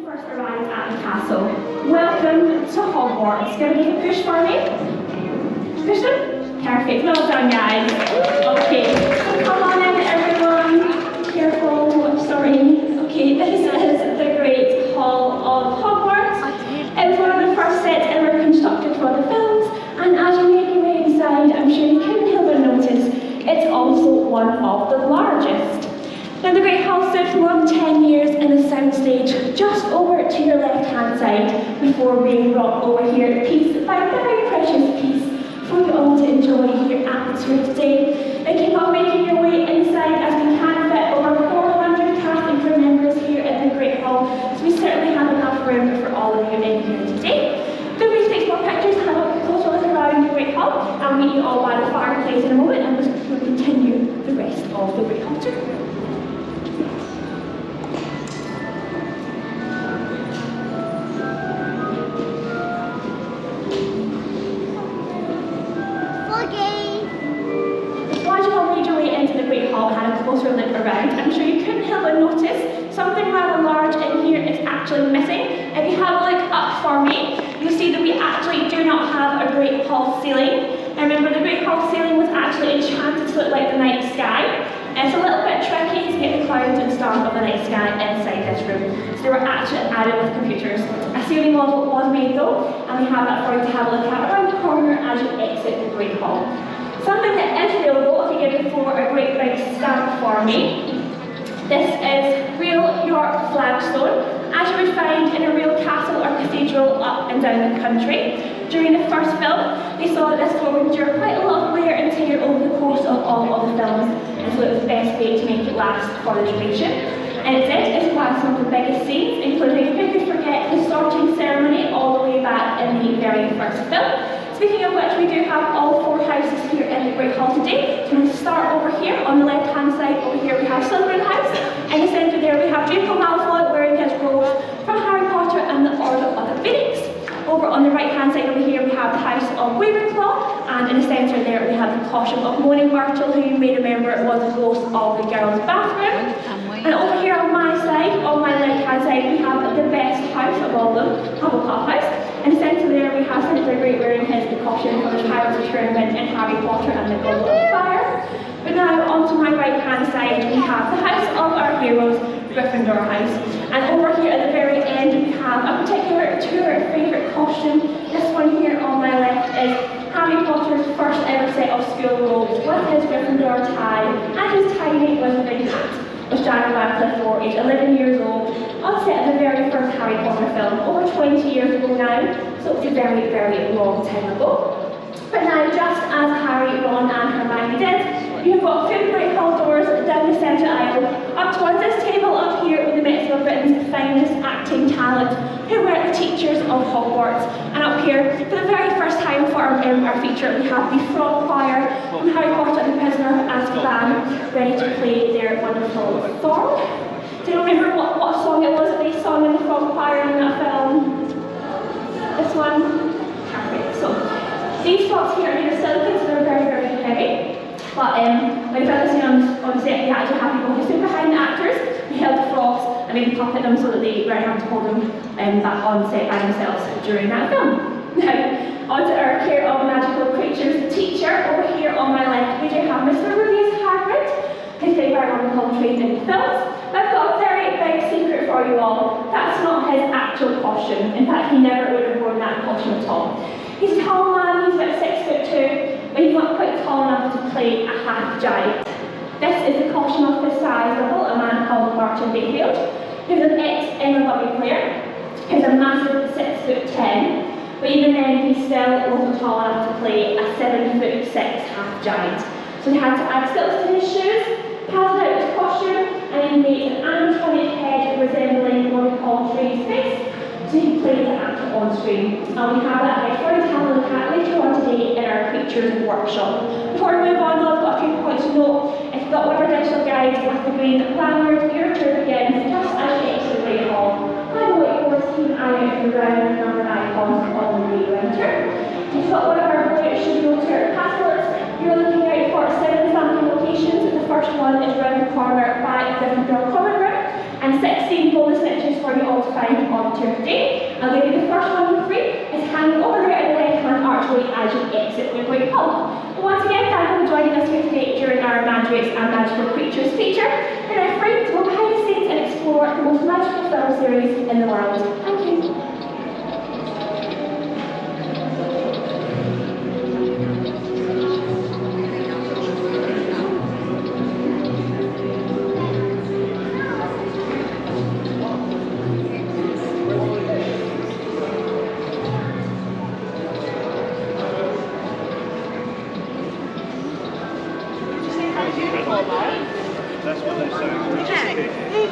first arrived at the castle. Welcome to Hogwarts. Give a push for me. Push them? Perfect. Well done, guys. Okay, so come on in, everyone. Careful. Sorry. Okay, this is the Great Hall of Hogwarts. It was one of the first sets ever constructed for the films, and as you make your way inside, I'm sure you couldn't help but notice it's also one of the largest. Now the Great Hall stood for more than 10 years in the soundstage just over to your left-hand side before being brought over here piece by very precious piece for you all to enjoy here at the tour today. Now keep on making your way inside as we can fit over 400 cast and crew members here at the Great Hall, so we certainly have enough room for all of you in here today. Feel free to take more pictures and have a closer look around the Great Hall. I'll meet you all by the fireplace in a moment and we'll continue the rest of the Great Hall tour. Closer look around, I'm sure you couldn't help but notice something rather large in here is actually missing. If you have a look up for me, you'll see that we actually do not have a Great Hall ceiling. And remember, the Great Hall ceiling was actually enchanted to look like the night sky. And it's a little bit tricky to get the clouds and stars of the night sky inside this room. So they were actually added with computers. A ceiling model was made though, and we have that for you to have a look at around the corner as you exit the Great Hall. Something that is available, if you give it for a great big stamp for me. This is real York flagstone, as you would find in a real castle or cathedral up and down the country. During the first film, they saw that this floor would endure quite a lot of wear and tear over the course of all of the films, and so it was the best way to make it last for the duration. And it did, it's quite some of the biggest scenes, including, who could forget, the sorting ceremony all the way back in the very first film. Speaking of which, we do have all four houses here in the Great Hall today. So we'll start over here on the left-hand side. Over here we have Slytherin House. In the centre there we have Draco Malfoy wearing his robes from Harry Potter and the Order of the Phoenix. Over on the right-hand side over here we have the House of Ravenclaw, and in the centre there we have the Caution of Moaning Myrtle, who you may remember was the ghost of the girls' bathroom. And over here on my side, on my left-hand side, we have the best house of all of them, Hufflepuff House. In the centre there we have Senator Great wearing his precaution from the Pirates of Tournament in Harry Potter and the Goblet of Fire. But now onto my right-hand side we have the House of our heroes, Gryffindor House. And over here at the very end we have a particular tour favourite costume. This one here on my left is Harry Potter's first ever set of school robes with his Gryffindor tie and his tiny wizarding hat, which Daniel Radcliffe wore aged 11 years old on set of the very first Harry Potter film over 20 years ago now, so it's a very, very long time ago. But now, just as Harry, Ron and Hermione did, you've got two Great Hall doors down the centre aisle, up towards this table up here with the midst of Britain's finest acting talent, who were the teachers of Hogwarts. And up here, for the very first time for our feature, we have the Frog Choir from Harry Potter and the Prisoner of Azkaban, ready to play their wonderful song. Do you remember what song it was that they sung in the Frog Choir in that film? This one? Perfect. So, these frogs here are made of silicone, so they're very, very heavy. But when we found this on set, we actually had people who stood behind the actors, we held the frogs and maybe puppet them so that they weren't having to hold them back on set by themselves during that film. Now, onto our Care of Magical Creatures teacher. Over here on my left, we do have Mr. Rubius Hagrid, who's played by Ron Hall trained in films. But I've got a very big secret for you all. That's not his actual costume. In fact, he never would have worn that costume at all. He's a tall man, he's about 6'2", but he's not quite tall enough to play a half giant. This is the costume of the size level, a man called Martin Bayfield, who's an ex-England rugby player, who's a massive 6'10", but even then he still wasn't tall enough to play a 7'6" half giant. So they had to add stilts to his shoes, padded out his costume, and he made an animatronic head resembling what we call Trey's face, so he played the actor on screen. And we have that right for you to have a look at later on today in our Creatures workshop. Before we move on, though, I've got a few points to note. If you've got one of our digital guides with the green lanyard, your tour begins just as you exit the Great Hall. By the way, of course, keep an eye out for the round number icons on the way enter. If you've got one of our brilliant studio tour passports, you're looking out for 7 sampling locations. The first one is round the corner by the Gryffindor Common Room, and 16 bonus niches for you all to find on volunteer today. I'll give you the first one for free. It's hanging over there in the left-hand archway as you exit the great hall. But once again, thank you for joining us here today during our Mandrakes and Magical Creatures feature. You're now free to go behind the scenes and explore the most magical film series in the world. Thank you. That's what they say. They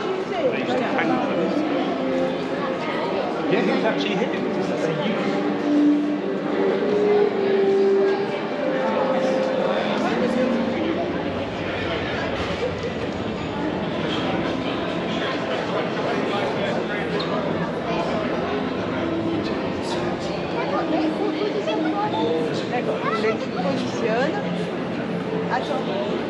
used to hang on them. Yeah, he's actually hit it. D'accord, je positionne. Attends.